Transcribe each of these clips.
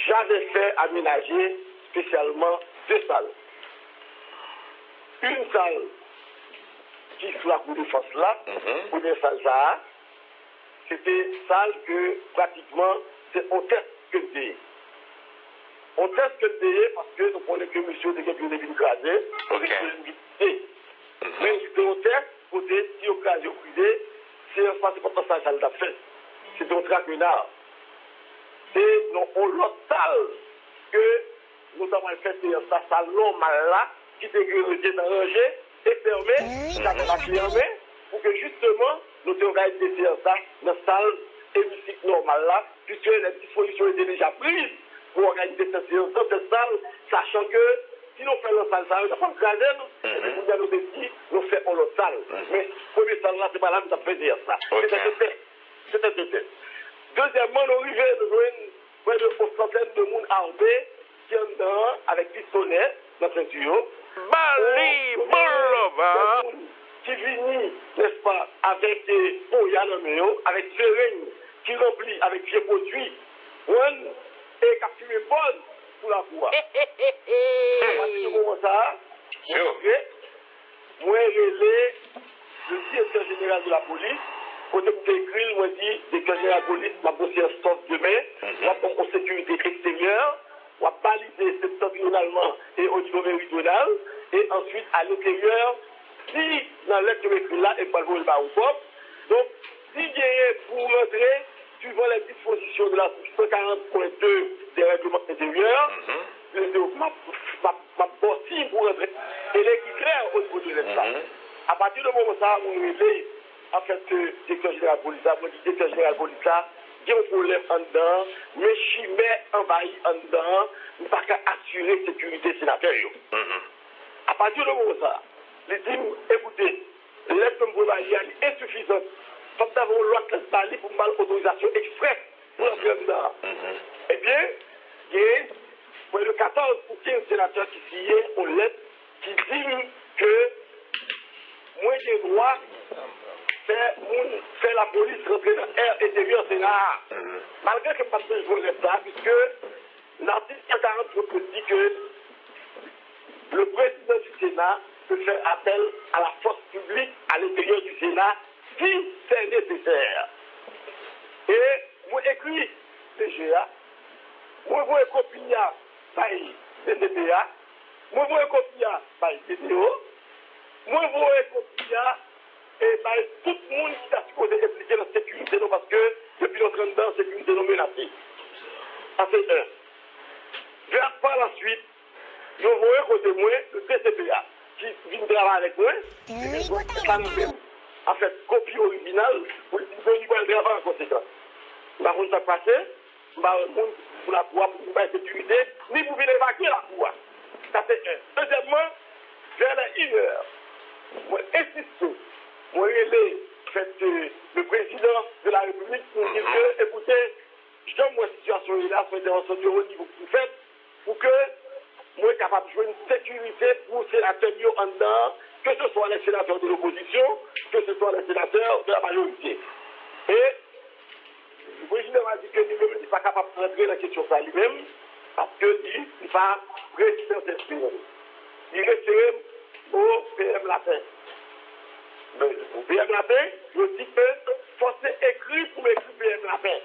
j'avais fait aménager spécialement 2 salles. Une salle qui sous la cour de force là, première salle ça, c'était salle que pratiquement c'est on teste que le on teste que le parce que nous connaissons que monsieur de quelqu'un de crasé, mais on teste côté si occasion privée, c'est un passé comme ça ça l'a fait. C'est un traquenard. Et nous on l'autre salle que nous avons fait ça salon mal là qui était arrangé et fermé, j'avais la clé en main pour que justement nous organisions ça dans la salle hémicycle normale là, puisque les dispositions étaient déjà prises pour organiser cette séance dans cette salle, sachant que si nous faisons la salle, ça va pas craser, et puis nous allons dire, nous faisons l'autre salle. Mais la première salle là, c'est pas là que nous avons fait ça. C'était un test. Deuxièmement, nous arrivons, nous jouons près de centaines de monde armés qui ont dedans avec pistolet dans ce tuyau. Bali, Bolova. Qui finit, n'est-ce pas, avec des boyas avec seringues qui remplit avec vieux produits, et qui a fumé bonne pour la voie. Comment ça? Moi, relais le directeur général de la police. Quand je écrit, moi, dit, directeur général de la police, m'a bossé un stock demain, on va en sécurité extérieure, on va baliser ce stock localement et au niveau méridional, et ensuite à l'intérieur, si dans l'écrit là, et pas le bas ou pas, donc, si il y a pour rentrer, suivant les dispositions de la 140.2 des règlements intérieurs, ma bossy pour rentrer, elle est claire au niveau de l'État. À partir du moment où ça, on relève, en fait, le directeur général de la police, le directeur général de la police, il y a un problème en dedans, mais chimère envahi en dedans, nous pas qu'à assurer la sécurité sénateur. À partir du moment où ça, les dit, écoutez, l'aide comme vous est insuffisante. Il faut avoir l'autre bali pour mal autorisation express pour entrer dedans. Eh bien, il y a près de 14 ou 15 sénateurs qui signent une lettre qui dit que moi j'ai droit faire la police rentrer dans l'air intérieur Sénat. Malgré que je ne pas besoin de ça, puisque l'article 140 dit que le président du Sénat peut faire appel à la force publique à l'intérieur du Sénat si c'est nécessaire. Et moi écris CGA, moi vois un copie par DCPA, moi vois un copie par DDO, moi vois un copie et par tout le monde qui a supposé impliquer la sécurité, non, parce que depuis notre dedans, la sécurité nous menacée. Ça c'est un. Vers par la suite, je vois côté moi le DCPA qui vient travailler avec moi, ça nous fait. En fait, copie originale pour le travail en conséquence. Par contre, ça passe, pour la cour, pour la sécurité, ni pour venir évacuer la cour. Ça c'est un. Deuxièmement, vers les 1 heure, moi insiste, moi le président de la République pour dire que, écoutez, je donne moi situation là, sur l'intervention du haut niveau que vous faites, pour que moi capable de jouer une sécurité pour les sénateurs en dedans, que ce soit les sénateurs de l'opposition, que ce soit les sénateurs de la majorité. Et le président m'a dit que lui-même n'est pas capable de rentrer dans la question ça lui-même, parce que lui, il n'est pas président d'esprit. Il resterait au PM Lapin. Au PM Lapin, je dis que forcé écrit pour m'écrire PM Lapin.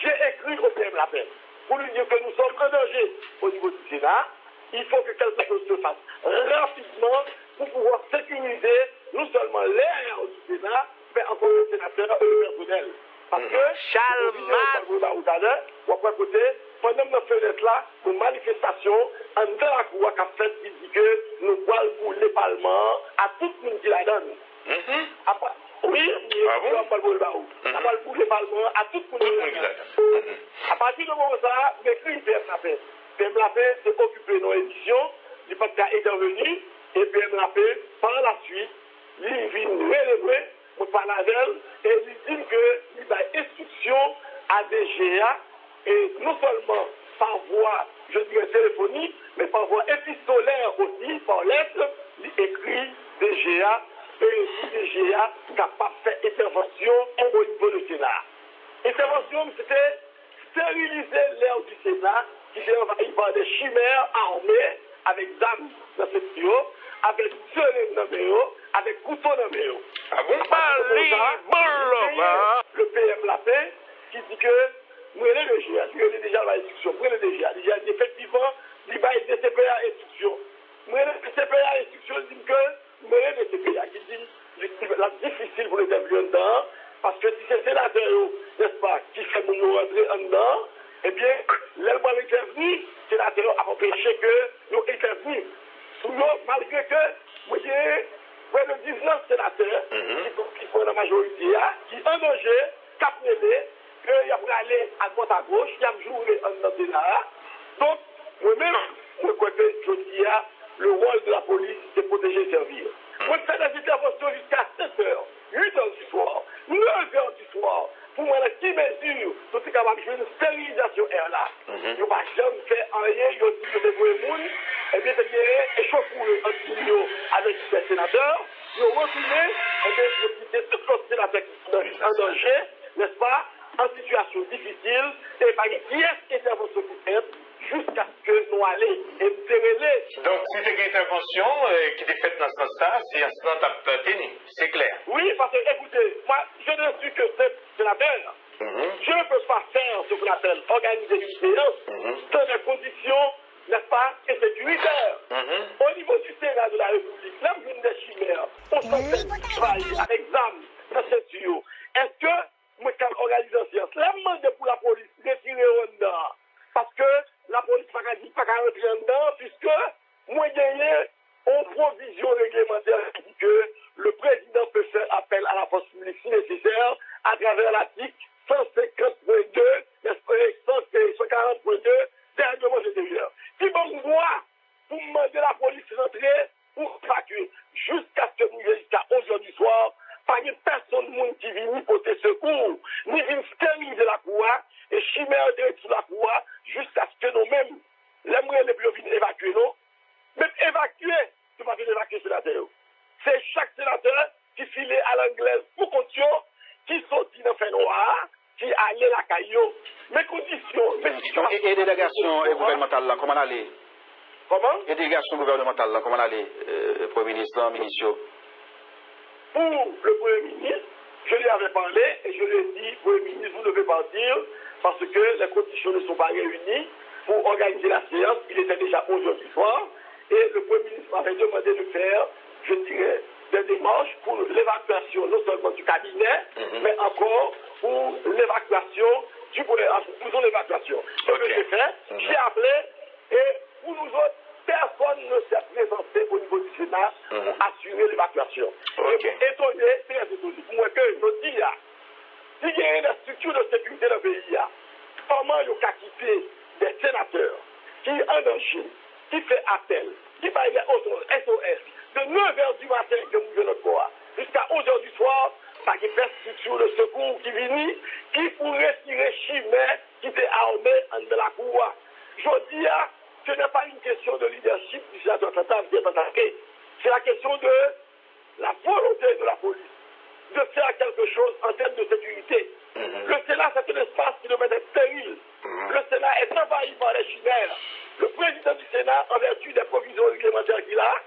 J'ai écrit au PM Lapin pour lui dire que nous sommes en danger au niveau du Sénat. Il faut que quelque chose se fasse rapidement pour pouvoir sécuriser non seulement l'air du Sénat, mais encore le sénateur et le personnel. Parce que, pendant notre fenêtre là, une manifestation, en de la cour qui a fait, il dit que nous allons bouler le Parlement à tout le monde qui la donne. Oui, on va bouler le Parlement à tout le monde qui la donne. À partir du moment où ça, m'écrit PM Lapin. PM Lapin s'est occupé de nos éditions, il pas qu'à intervenir, et PM Lapin, par la suite, il vient relever, on parle avec elle, et il dit qu'il a instruction à DGA, et non seulement par voie, je dirais téléphonique, mais par voie épistolaire aussi, par lettre, il écrit DGA, et DGA n'a pas fait intervention au niveau du Sénat. Intervention, c'était stériliser l'air du Sénat qui s'est envahi par des chimères armées avec dames dans ce tuyau, avec feu noméo, avec couteau noméo. Ah bon? Le PM l'a fait, qui dit que nous sommes le DGA, nous sommes déjà la instruction, nous sommes le DGA, effectivement, il va être DCPA instruction. Nous sommes le DCPA instruction, dit que nous sommes le DCPA, qui dit la difficile pour les interviewer dedans, parce que si c'est sénateur, n'est-ce pas, qui fait nous rentrer en dedans, eh bien, l'élève intervenu, le sénateur a empêché que nous intervenions. Malgré que, vous voyez, près de 19 sénateurs qui sont dans la majorité, qui ont engagé, capnélé, qu'il y a pour aller à droite à gauche, il y a joué en dans le Sénat. Donc, moi-même, je crois que je dis, le rôle de la police, c'est protéger et servir. Moi, je fais des interventions jusqu'à 7 heures, 8 heures du soir, 9 heures du soir, pour moi, qui mesure, tout est capable de jouer une stérilisation air là. Je ne vais jamais faire rien, je dis que c'est pour le monde, et bien, c'est échauffouré avec les sénateurs, ils ont retourné, et bien, ils ont quitté tous les sénateurs qui sont en danger, n'est-ce pas, en situation difficile, et par une pièce intervention qui fait, jusqu'à ce que nous allions et donc, c'est une intervention qui est faite dans ce sens-là, c'est un sens tenu, c'est clair. Oui, parce que, écoutez, moi, je ne suis que sénateur. Je ne peux pas faire ce qu'on appelle organiser une séance dans des conditions, n'est-ce pas, insécuritaires. Au niveau du Sénat de la République, là, vous des chimères, on s'en travailler avec ZAM, dans cette tuyau. Est-ce que, moi, quand organiser une séance, là, demande pour la police, retirer au dedans. Parce que la police n'a pas rentrer en dedans, puisque, moi, gagné, en provision réglementaire qui dit que le président peut faire appel à la force publique si nécessaire à travers l'article 150.2, 140.2 des règlements intérieurs. Qui bon moi pour demander la police rentrer pour évacuer jusqu'à ce que nous jusqu'à aujourd'hui soir, pas une personne qui vient ni porter secours, ni vient stériliser la cour, et chimère sous la cour, jusqu'à ce que nous-mêmes, les moyens les plus viennent évacuer, non? Même évacuer, c'est pas évacuer sénateur. C'est chaque sénateur qui filait à l'anglaise pour condition, qui sortit dans le noir, qui allait la caillou. Mes conditions, et délégation gouvernementale là, comment aller? Comment? Et délégation gouvernementale là, comment aller, Premier ministre, ministre? Pour le Premier ministre, je lui avais parlé et je lui ai dit, Premier ministre, vous devez partir parce que les conditions ne sont pas réunies pour organiser la séance. Il était déjà aujourd'hui soir. Et le Premier ministre m'avait demandé de faire, je dirais, des démarches pour l'évacuation, non seulement du cabinet, mais encore pour l'évacuation pour l'évacuation. Ce que j'ai fait, j'ai appelé, et pour nous autres, personne ne s'est présenté au niveau du Sénat pour assurer l'évacuation. Étonné, très étonné. Pour moi, que je dis, s'il y a une structure de sécurité dans le pays, comment il y a quitté des sénateurs qui en danger, qui fait appel, qui va aller au SOS, de 9h du matin que nous venons de voir, jusqu'à aujourd'hui soir, par une structure de secours qui vient, qui pourrait retirer chimère qui était armé de la cour. Je dis, ce n'est pas une question de leadership du sénateur Tantan qui est attaqué. C'est la question de la volonté de la police de faire quelque chose en termes de sécurité. Le Sénat, c'est un espace qui devait être stérile. Le Sénat est envahi par les chimères. Le président du Sénat, en vertu des provisions réglementaires qu'il a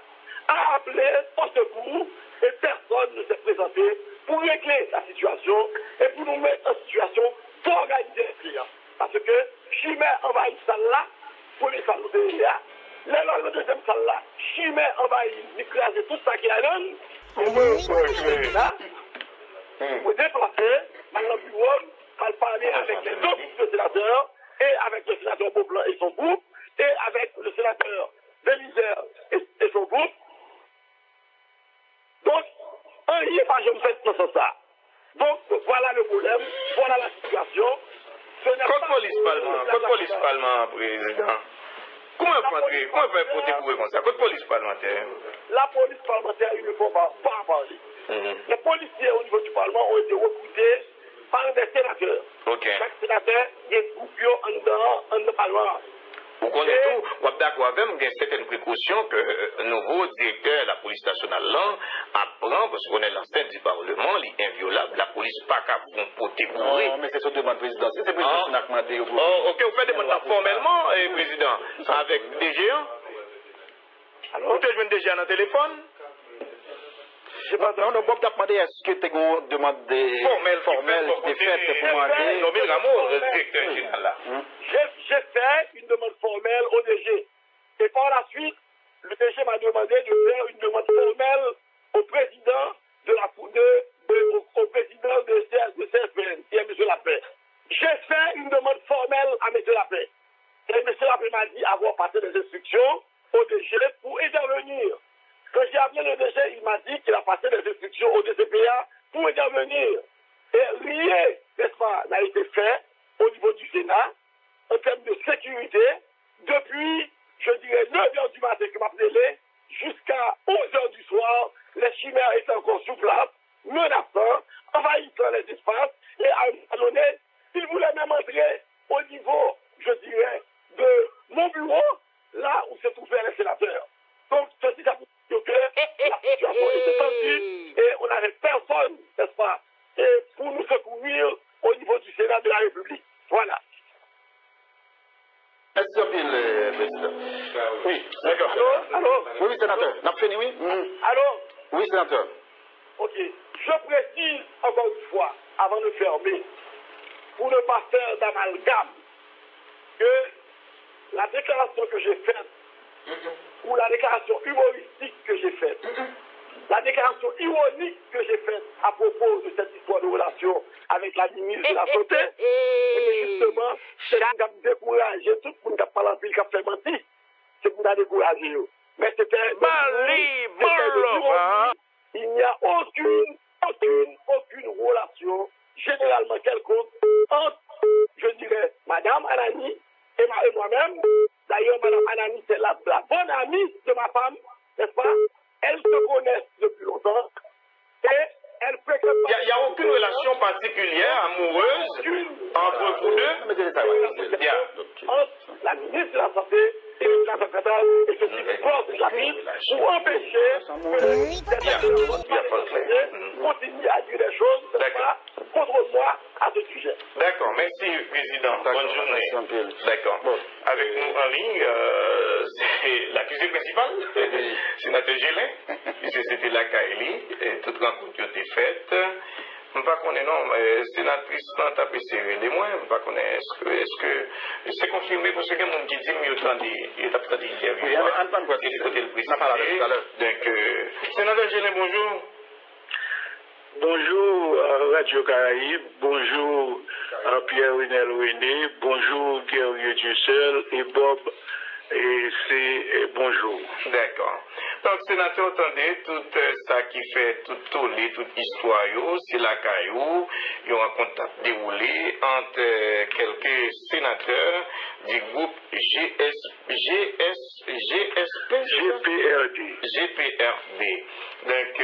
appelé au secours et personne ne s'est présenté pour régler la situation et pour nous mettre en situation d'organiser les clients. Parce que chimère envahit celle-là, premier salle de l'État, la deuxième salle-là, chimère envahit, écraser tout ça qui a donné, vous déplacer dans le bureau, pour parler avec les autres sénateurs et avec le sénateur Beaublanc et son groupe, et avec le sénateur Bélisère et son groupe. Donc, il n'y a pas de fait dans ça. Donc, voilà le problème, voilà la situation. Code police parlement, président. Comment faire pour débrouiller comme ça? Code police parlementaire. La police parlementaire, il ne faut pas en parler. Les policiers au niveau du Parlement ont été recrutés par des sénateurs. Chaque sénateur est groupé en le Parlement. Vous connaissez tout, vous êtes d'accord avec moi, il y a certaines précautions que le nouveau directeur de la police nationale apprend, parce qu'on est l'enceinte du Parlement, il est inviolable, la police pas qu'à porter bourré. Non, mais c'est sur demande présidentielle. C'est le président qui n'a demandé au Oh, ok, vous faites demande formellement, président, avec des géants. Alors, Vous avez des géants dans le téléphone? Non, Bob t'a demandé est-ce que tu as une demande formelle qui est faite pour demander. Nobel Rameau, le directeur général là. j'ai fait une demande formelle au DG. Et par la suite, le DG m'a demandé de faire une demande formelle au président au président de CFPN, qui est M. Lapin. J'ai fait une demande formelle à M. Lapin. Et M. Lapin m'a dit avoir passé des instructions au DG pour intervenir. Quand j'ai appelé le DG, il m'a dit qu'il a passé des instructions au DCPA pour intervenir. Et rien, n'est-ce pas, n'a été fait au niveau du Sénat en termes de sécurité depuis, je dirais, 9h du matin que m'appelait jusqu'à 11h du soir. Les chimères étaient encore sous place, menaçant, envahissant les espaces. Et à un moment donné, ils voulaient même entrer au niveau, je dirais, de mon bureau, là où se trouvaient les sénateurs. Donc, ceci, ça veut dire que la situation était tendue et on n'avait personne, n'est-ce pas, et pour nous secourir au niveau du Sénat de la République. Voilà. Merci un peu, le président. Oui, d'accord. Allô? Oui, sénateur. N'a pas fini, oui? Allô? Oui, sénateur. Ok. Je précise encore une fois, avant de fermer, pour ne pas faire d'amalgame, que la déclaration que j'ai faite, ou la déclaration humoristique que j'ai faite, la déclaration ironique que j'ai faite à propos de cette histoire de relation avec la ministre de la Santé, mais justement, c'est pour nous décourager, tout le monde qui a parlé en qui a fait mentir, c'est pour nous décourager. Mais c'était il n'y a aucune relation généralement quelconque entre, je dirais, Madame Anani et moi-même. D'ailleurs, Madame Anani, c'est la bonne amie de ma femme, n'est-ce pas? Elles se connaissent depuis longtemps et elles fréquentent. Il n'y a aucune relation particulière, amoureuse, entre vous deux. Entre la ministre de la Santé et la secrétaire et ce qui porte la ville pour empêcher que continue à dire des choses contre moi à ce sujet. D'accord, merci Président. Bonne journée. D'accord. Avec nous en ligne, c'est l'accusé principal, sénateur Gélin, puisque c'était la Kaili, et toute rencontre qui a été faite. Je ne sais pas qu'on est non, sénatrice dans ta serré les moins, je ne sais pas qu'on est, est-ce que c'est confirmé parce qu'il y a des gens qui disent qu'il y a des interviews. Il y a un peu de côté le président. Donc, sénateur Gélin, bonjour. Bonjour Radio Caraïbe, bonjour Pierre-Renel René, bonjour Guerrier Dussel et Bob, et c'est bonjour. D'accord. Donc, sénateur, entendez, tout ça qui fait tout tollé, toute histoire, c'est la caillou, il y a un contact déroulé entre quelques sénateurs du groupe GPRD. Donc,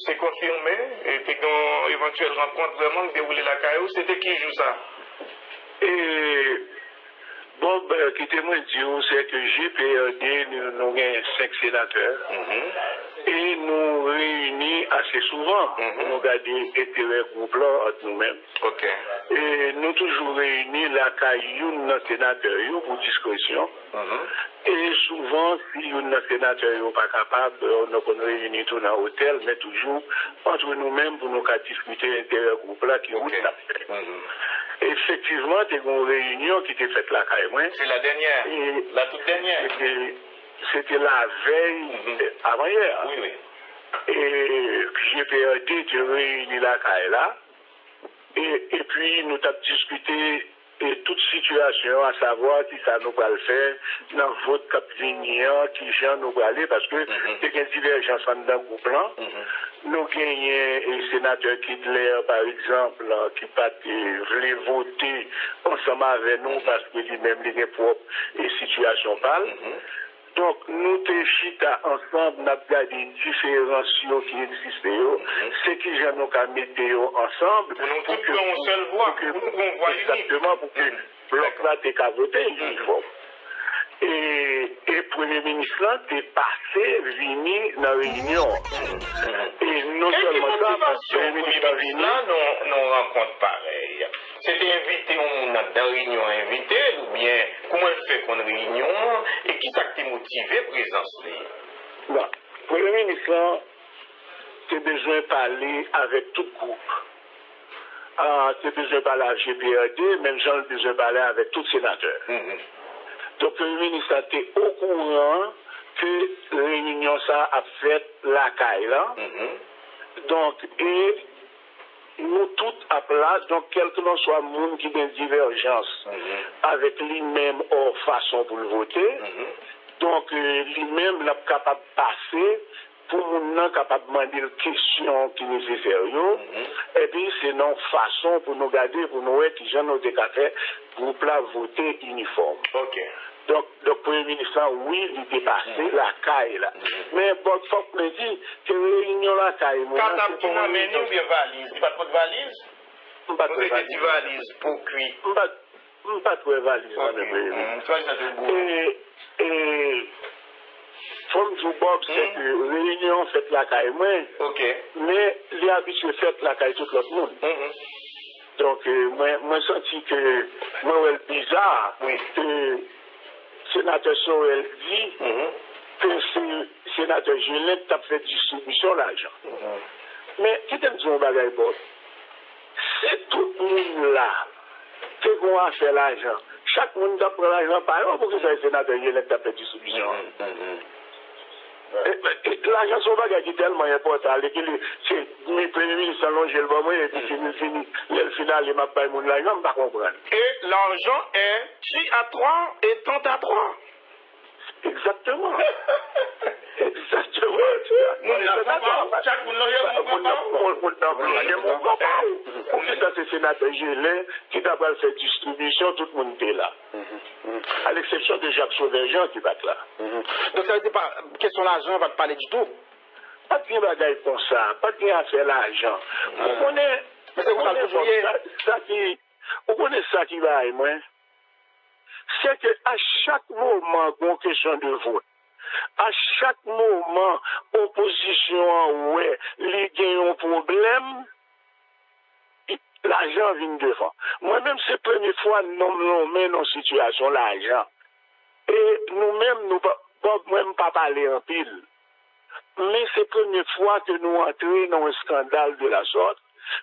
c'est confirmé, et puis dans éventuelle rencontre vraiment déroulé la caillou, c'était qui joue ça? Et Bob, qui témoigne c'est que GPRD, nous avons 5 sénateurs, et nous réunissons assez souvent pour nous garder intérêt groupe là entre nous-mêmes. Okay. Et nous toujours réunis la caillou dans sénateur pour discussion. Et souvent, si un sénateur n'est pas capable, on réunit tout dans l'hôtel, mais toujours entre nous-mêmes pour nous discuter l'intérêt groupe là qui roule la Effectivement, il y a une réunion qui était faite là, quand même. C'est la dernière, la toute dernière. C'était la veille avant-hier. Oui, oui. Et GPRD était réuni là, là. Et puis, nous avons discuté de toute situation, à savoir si ça nous va le faire dans votre cap qui gens nous va aller, parce que il y a une divergence dans le groupe là. Nous avons un sénateur Kidler, par exemple, qui pas voulait voter ensemble avec nous parce que lui-même il est propre et situation pâle. Donc, nous te chita ensemble, nous avons regardé différences qui existent, c'est qui j'ai nous qu'à mettre ensemble. Pour nous tous en seule voix, pour nous qu'on voit exactement, pour que le bloc là t'es qu'à voter une fois. Et Et le Premier ministre est passé, venu dans la réunion. Et non seulement ça, parce que le Premier ministre est venu. Nous rencontre pareil. C'était invité, on a dans réunion invité, ou bien comment il fait qu'on réunion, et qui ça qui motivé la présence? Le Premier ministre a besoin de parler avec tout le groupe. Tu as besoin de parler avec GPRD, même Jean a besoin de parler avec tout sénateur. Donc, le Premier ministre était au courant que la réunion ça a fait la caille là. Donc, et nous tous à place, donc quel que soit le monde qui a une divergence avec lui-même en façon pour le voter, donc lui-même n'est capable de passer pour nous capable de demander les questions qui sont nécessaires. Et puis c'est une façon pour nous garder, pour nous être qui j'en ai des cafés, pour voter uniforme. Donc, le Premier ministre, oui, il était passé la caille là. Mais bon, il faut que me dise que réunion la caille. Quand tu as mené ou bien valise? Pas de valise? Pas de valise pour cuire. Pas de valise. Et comme je Bob, c'est que réunion fait la caille moi. Mais les habitués fait la caille tout l'autre monde. Donc, moi, senti que moi, c'est bizarre que sénateur Sorel dit que le sénateur Julien a fait distribution d'argent. Mais qui t'aime dire un bagage Bob? C'est tout le monde là qui a fait l'argent. Chaque monde a pris l'argent par exemple pour que le sénateur Julien a fait distribution. L'argent, c'est un bagage qui est tellement important. C'est le Premier ministre allongé le moment et puis fini. Le final, il m'a pas eu mon l'argent, je ne pas comprendre. Et l'argent est chi à 3 et tant à 3. Exactement. Exactement. Chaque monde ça, c'est sénateur Gélin qui d'abord fait distribution, tout le monde est là. À l'exception de Jacques Sauvergent qui va être là. Donc ça veut dire pas, question d'argent, on va te parler du tout. Pas de bien bagaille comme ça, pas de bien à faire l'argent. Vous connaissez, mais c'est vous connaissez ça qui va, moi. C'est qu'à chaque moment, on question de vote. À chaque moment, opposition, ouais, les gagnent un problème, l'argent vient devant. Moi-même, c'est la première fois que nous mettons en situation l'argent. Et nous-mêmes, nous ne pouvons pas parler en pile. Mais c'est la première fois que nous entrons dans un scandale de la sorte,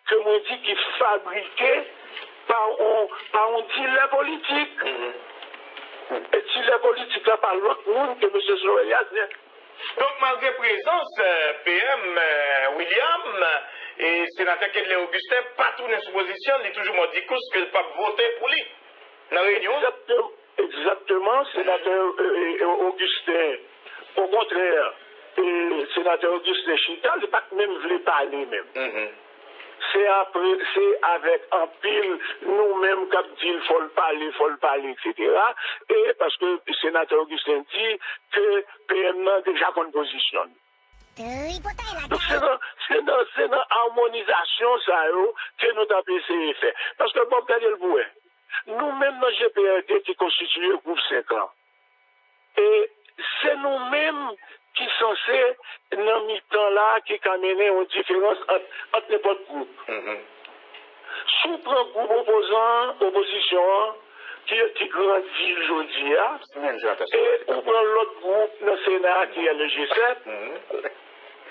que nous dit qu'il est fabriqué par un dealer politique. Et si la politique n'a pas l'autre monde que M. Sorelias. Donc, malgré présence, PM William et sénateur Kedley Augustin, pas tout dans position, il est toujours dit que le pape voter pour lui. Dans la réunion? Exactement, sénateur Augustin, au contraire, sénateur Augustin Chita, il n'a pas même voulu parler même. C'est avec un pile, nous-mêmes, qui dit il faut le parler, etc. Et parce que le sénateur Augustin dit que PM a déjà qu'on positionne. Donc c'est dans l'harmonisation ça, que nous avons essayé de faire. Parce que bon, regardez le bouet. Nous-mêmes, dans GPRD qui constitue le groupe 5 ans. Et c'est nous-mêmes qui sont censés, dans mi-temps là, qui ont mené une différence entre les autres groupes. Sous le groupe opposition, qui grandit aujourd'hui, et on prend l'autre groupe dans le Sénat qui est le G7,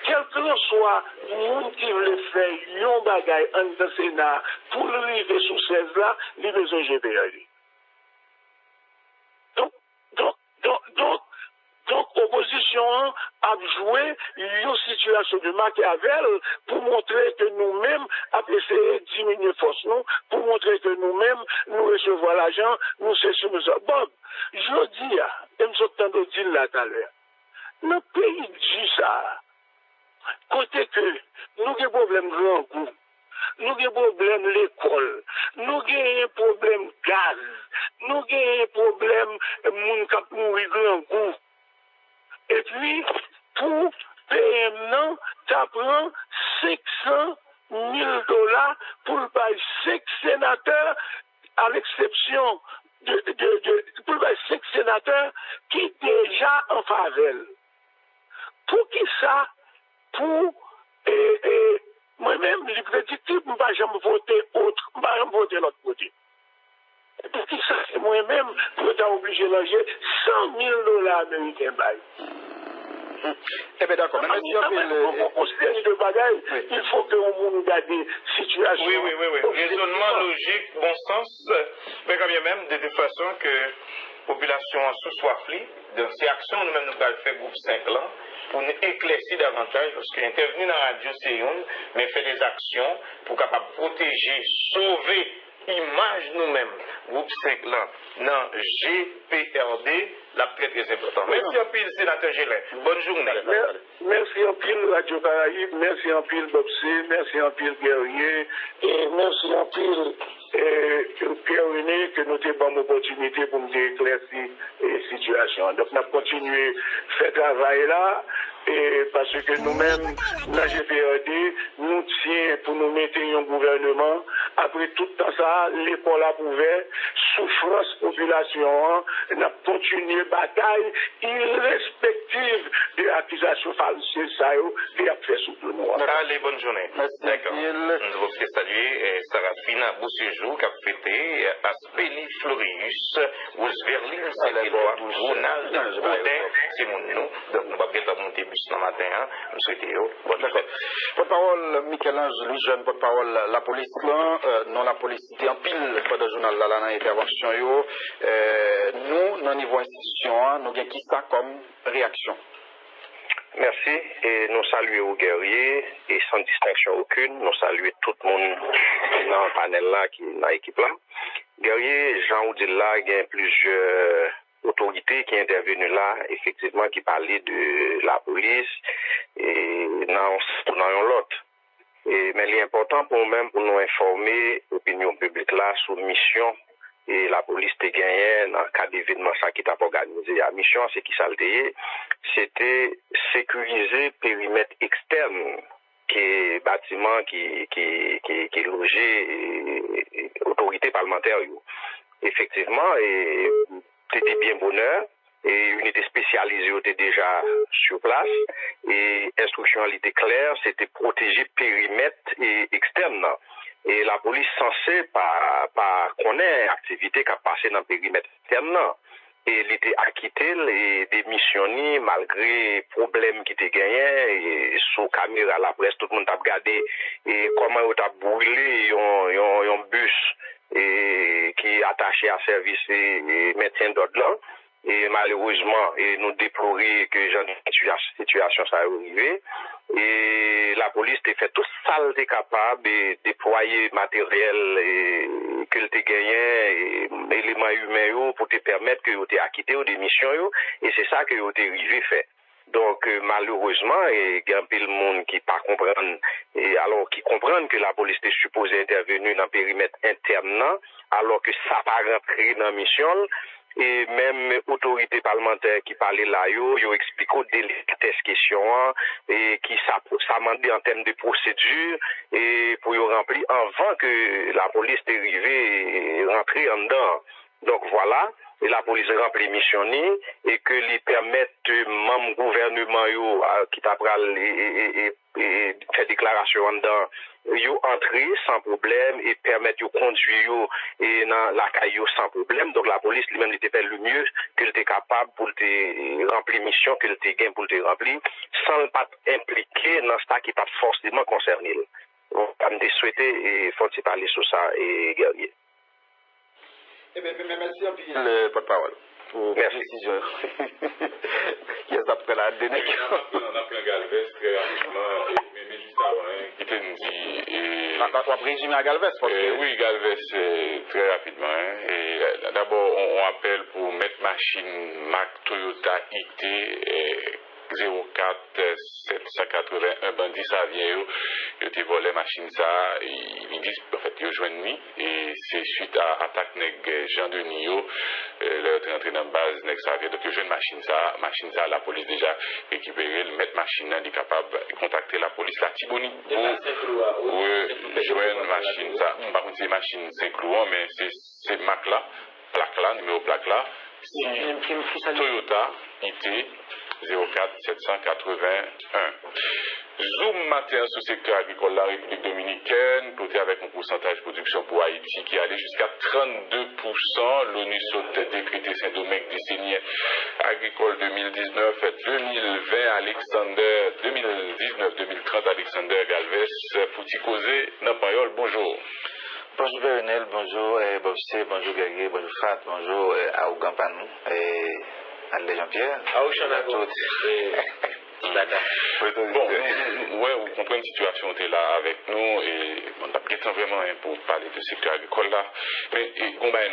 quel que soit le monde qui veut faire un bagage dans le Sénat pour arriver sous 16 là, il a besoin de GPRD. Donc, l'opposition a joué une situation de Machiavel pour montrer que nous-mêmes avons essayé de diminuer force nous, pour montrer que nous-mêmes, nous recevons l'argent, nous cessons ça. Bob, je dis, et je suis de dire là tout à l'heure, notre pays dit ça, côté que nous avons des problèmes de grand goût, nous avons des problèmes de l'école, nous avons des problèmes de gaz, nous avons des problèmes de monde qui mourir grand goût. Et puis, pour PM, ça prend $600 000 pour payer 5 sénateurs, à l'exception pour payer 5 sénateurs qui déjà ça en faveur. Pour qui ça? Pour moi-même, je peux dire que je ne vais pas jamais voter autre, je ne vais pas jamais voter l'autre côté. Pour qui ça, c'est moi-même, pour être obligé de loger $100,000 américains. Eh bien d'accord, mais il faut que nous regarde la situation. Oui. Raisonnement logique, bon sens, mais quand bien même, de toute façon que la population sous soiflie, donc ces actions, nous-mêmes, nous allons faire groupe 5 là, pour nous éclaircir davantage, parce qu'intervenir dans la radio, c'est une, mais faire des actions pour capable protéger, sauver image nous-mêmes, groupe 5 là, dans GPRD, la très important. Merci en pile, sénateur Gélin. Bonne journée. Merci en pile, Radio Caraïbe, merci en pile, Bobsé, merci en pile, Guerrier, et merci en pile, Pierre René, que nous avons une opportunité pour nous éclaircir la situation. Donc, nous avons continué à faire travail là, et parce que nous-mêmes, la GPRD, nous tient pour nous mettre un gouvernement. Après tout temps ça, l'école a ouvert, souffrance population, nous avons continué bataille irrespective de l'acquisition falsifiée, ça y a fait sous le noir. Allez, bonne journée. D'accord. Nous voulons saluer Sarafina Bousséjou qui a fêté Aspélie Florius, Ousverlin, Saint-Éloi, Ronald Baudin, c'est mon nom. Donc, nous allons monter bus ce matin. Nous souhaitons bonne fête. Porte-parole, Michel-Ange, Louis Jeune, porte-parole, la police, non la police, en pile, pas de journal là, dans l'intervention, nous, dans le niveau institution, nous avons qui ça comme réaction? Merci et nous saluons aux guerriers et sans distinction aucune, nous saluons tout le monde dans le panel là, qui est dans l'équipe là. Guerrier, Jean-Oudil là, il y a plusieurs autorités qui sont intervenues là, effectivement, qui parlaient de la police et dans l'autre. Mais l'important pour nous-mêmes, pour nous informer l'opinion publique là sur mission et la police te gagnait dans le cas d'événement ça qui t'a organisé. La mission, c'est qui ça le c'était sécuriser périmètre externe qui est bâtiment qui logé autorité parlementaire. Effectivement, et c'était bien bonheur. Et unité spécialisée était déjà sur place et instruction était claire, c'était protéger périmètre et externe. Et la police censée pas connaître activité qui a passé dans le périmètre externe. Et il était acquitté et démissionné malgré problèmes qui étaient gagnés et sous caméra la presse tout le monde a regardé et comment on a brûlé un bus et qui est attaché à service et maintien d'ordre là. Et malheureusement, nous déplorons que genre de situation ça arrivé. Et la police a fait tout ça qu'elle était capable de déployer matériel que elle gagné, éléments humains pour te permettre que tu acquitté des missions. Et c'est ça que tu arrivé fait. Donc malheureusement, il y a un peu de monde qui pas comprendre et alors qui comprennent que la police est supposée intervenir dans le périmètre interne alors que ça pas rentré dans la mission. Et même autorité parlementaire qui parlait là, yo expliqué des questions et qui s'amendait en termes de procédure et pour y remplir avant que la police est arrivée et rentrer en dedans. Donc voilà, et la police remplit mission et que les permettent membres gouvernement qui t'apprennent et faire déclaration en dedans. Yo entrer sans problème et permettre de conduire et dans la caillou sans problème. Donc la police lui-même était fait le mieux qu'elle était capable pour te remplir mission qu'elle était gain pour te remplir sans pas impliquer dans ça qui pas forcément concerné. Donc je me souhaité et faut parler sur ça et guerrier. Eh bien, merci un peu le porte-parole pour la précision. Qu'est-ce après la dernière? On a pris un Galvez très rapidement, mais juste avant, qui te nous dit. On va résumer à Galvez parce que... Oui, Galvez très rapidement. Et d'abord, on appelle pour mettre machine Mac Toyota IT 04 781 bandit ça vient il te volé machine ça ils disent en fait ils joignent ni et c'est suite à attaque nèg Jean Denis leur rentré dans base nèg ça vient donc ils joignent machine ça la police déjà récupéré le mettre machine là est capable de contacter la police la Tiboni pour joindre machine ça par contre c'est machine Saint-Cloud mais c'est Mac là plaque là numéro plaque là Toyota IT 04781. Zoom matin sur le secteur agricole de la République dominicaine, côté avec un pourcentage de production pour Haïti qui allait jusqu'à 32%. L'ONU saute décrété Saint-Domingue décennie agricole 2019-2020, Alexander 2019-2030, Alexander Galvez, Fouti Causé, Nampayol, bonjour. Bonjour Bernel, bonjour Bobsé, bonjour Guerrier, bonjour Fat, bonjour à Ougampanou et André Jean-Pierre. À Ouchanago. Bon, ouais, vous comprenez une situation était là avec nous et on n'a pas temps vraiment pour parler de secteur agricole là. Mais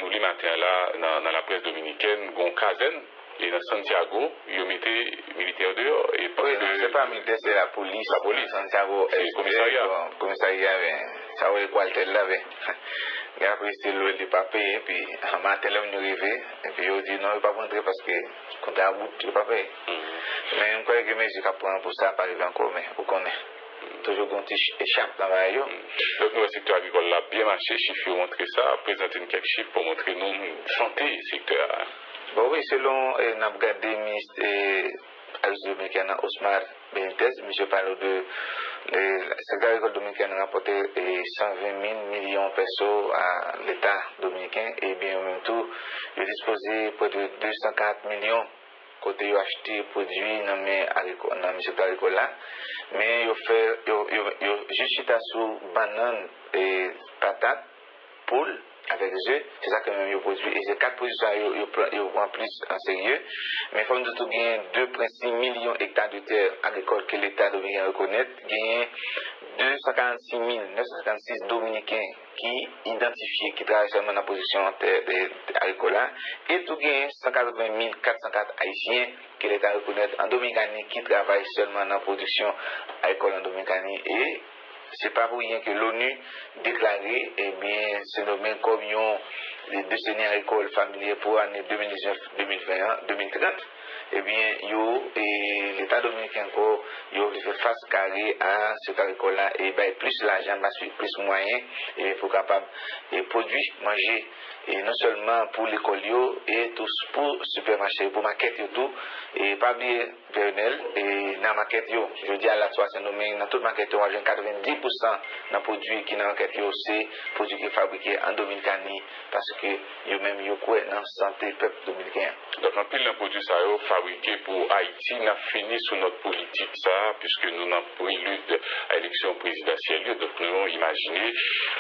nous les matins là dans la presse dominicaine, gon Kazen et dans Santiago, ils mettaient militaires dehors et oui, c'est pas militaire, c'est la police. La police. Santiago, c'est le commissariat. Commissariat, ça va quoi le là, et après c'est le papier et puis un matin là on est arrivé et puis on dit non, il ne va pas rentrer parce que quand tu as route, tu ne peux pas payer. Mais je crois que mes yeux prendre pour ça, pas arriver encore, mais vous connaissez. Toujours quand tu échappes dans la radio. Donc, le secteur agricole a bien marché, chiffres ont montré ça, présenter quelques chiffres pour montrer nous santé secteur. Bon, oui, selon Nabgade, ministre dominicain Osmar Benitez, monsieur parle de le secteur agricole dominicain a rapporté 120 000 millions de pesos à l'État dominicain et bien en même temps, il a disposé près de 240 millions côté ils acheté produits dans le secteur agricole là, mais ils fait juste sur banane et patate, poule avec eux, c'est ça que même ils produisent et ces quatre produits ils prennent plus en sérieux, mais il faut nous tout gagner 2,6 millions d'hectares de terre agricole que l'État dominicain reconnaît, gagner 246 956 dominicains qui identifiés, qui travaillent seulement dans la position agricole et tout gagner 180 404 haïtiens que l'État reconnaît en Dominicanie qui travaillent seulement dans la production agricole en Dominicanie et c'est pas pour rien que l'ONU déclaré ce domaine comme les décennies agricoles familiers pour l'année 2019-2020-2030. L'État dominicain fait face carré à cet agricole-là et plus l'argent, plus moyen pour capable de produire, manger et non seulement pour l'école et tous pour supermarché, pour maquette et tout et pas oublier Bernel et dans maquette je dis à la soirée c'est nommé dans toute maquette on a 90% dans produit qui dans maquette c'est produit qui est fabriqué en Dominicanie parce que yo même yo quoi dans santé peuple dominicain. Donc en pile d'un produit ça fabriqué pour Haïti n'a fini sur notre politique ça puisque nous n'avons prélude à l'élection présidentielle donc nous avons imaginé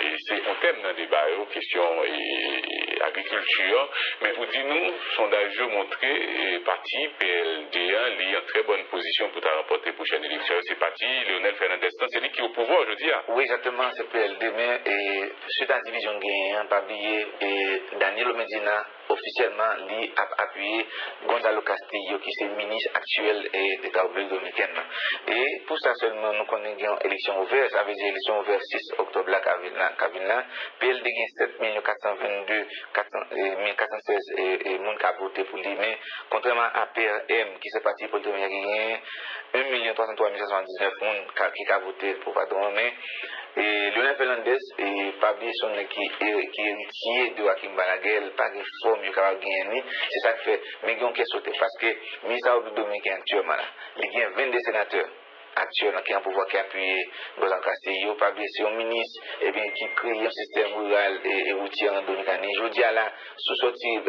et c'est un thème d'un débat question agriculture mais vous dites-nous sondage montré parti PLD1 est en très bonne position pour remporter la prochaine élection c'est parti Léonel Fernandez c'est lui qui est au pouvoir aujourd'hui. Oui exactement c'est PLD mais suite à la division gagnant pas oublier Daniel Medina officiellement lui a appuyé Gonzalo Castillo qui est ministre actuel de l'État dominicain et pour ça seulement nous connaissons élection ouverte ça veut dire élection ouverte 6 octobre là Kavin PLD gagne 7 422 416 monde qui a voté pour lui mais contrairement à PRM qui c'est parti pour le dominicain 1 303 779 monde qui a voté pour Padron mais Léonel Fernandez et Pabli son qui est héritier de Joaquim Balaguer pas de forme il a gagné c'est ça qui fait mais il y a une question parce que le ministère dominicain actuellement il y a 22 sénateurs actuellement qui ont pouvoir qui appuyer Gonzalo Castillo Pabli c'est un ministre et bien qui crée un système rural et routier en Dominicanie je dis à la sous sortie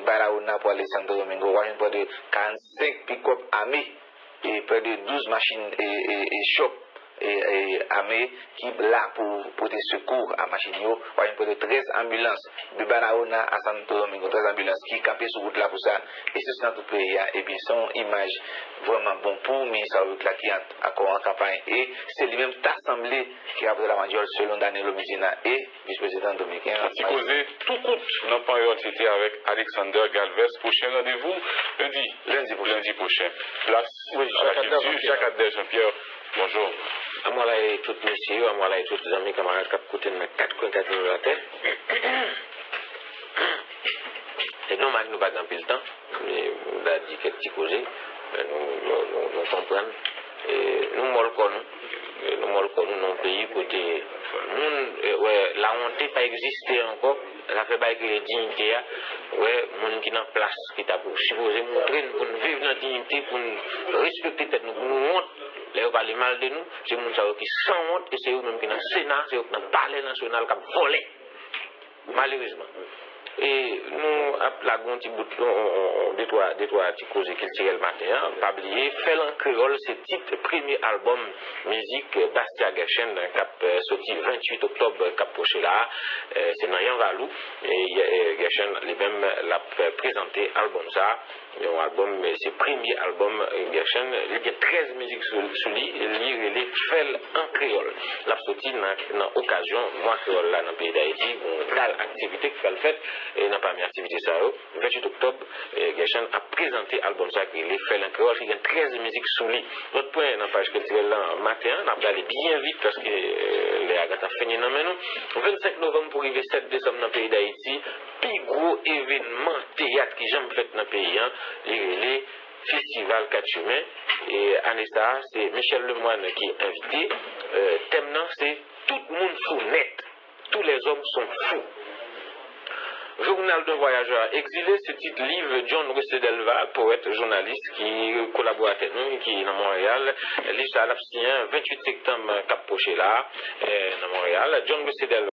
Barahona pour aller Santo Domingo on a près de 45 pick-up armés et près de 12 machines et shops et armée qui là pour des secours à Machinio, par exemple de 13 ambulances de Barahona à Santo Domingo, 13 ambulances qui campaient sur route là pour ça, et c'est dans tout le pays, et bien son image vraiment bon pour ministère là qui a en campagne, et c'est lui-même assemblée qui a la majorité selon Daniel Medina et vice-président dominicain. Si causé tout compte dans la période, c'était avec Alexander Galvez, prochain rendez-vous lundi prochain. Place à la culture, Jacques Adler, Jean-Pierre. Bonjour. À moi là et tous messieurs, à moi là et tous les amis camarades qui côté de 4 coins de la terre. C'est normal nous pas dans le temps, mais on a dit quelques petits causés, nous comprenons et nous molcons dans le pays côté La honte pas existé encore, ça fait pas que la dignité, monde qui dans place, qui t'a supposé montrer pour nous vivre dans la dignité, pour nous respecter tête nous, pour nous honte. Là, on parle mal de nous, c'est monde qui sans honte, et c'est eux même qui dans le Sénat, c'est eux qui dans le Palais national, qui ont volé. Malheureusement. Et nous, la grande des trois petits causes culturelles matin, pas oublier, Fait en créole, c'est titre premier album musique Bastia Gershon, cap sorti 28 octobre, cap prochain là, c'est dans Yanvalou, et Gershon lui-même l'a présenté album ça, un album, c'est premier album Gershon, il y a 13 musiques sous lui, il est fait en créole. L'a sorti dans occasion, moi créole là dans le pays d'Haïti, une telle activité qui fait fait. Et n'a pas mis activité ça. 28 octobre, Gershon a présenté l'album ça qui est fait en créole, il y a 13 musiques sous lui. L'autre point, dans la page culturelle là, matin, on a parlé bien vite parce que les Agatha fini dans nous. 25 novembre pour arriver 7 décembre dans le pays d'Haïti, plus gros événement théâtre qui jamais fait dans le pays, les Festival 4 chemins. Et Anessa, c'est Michel Lemoine qui est invité. Thème non, c'est tout le monde fou net. Tous les hommes sont fous. Journal d'un voyageur exilé, ce titre livre John Russedelva, poète, journaliste qui collabore avec nous, qui est dans Montréal. Livre à l'abstien 28 septembre, Cap Poché là, dans Montréal. John Russedelva.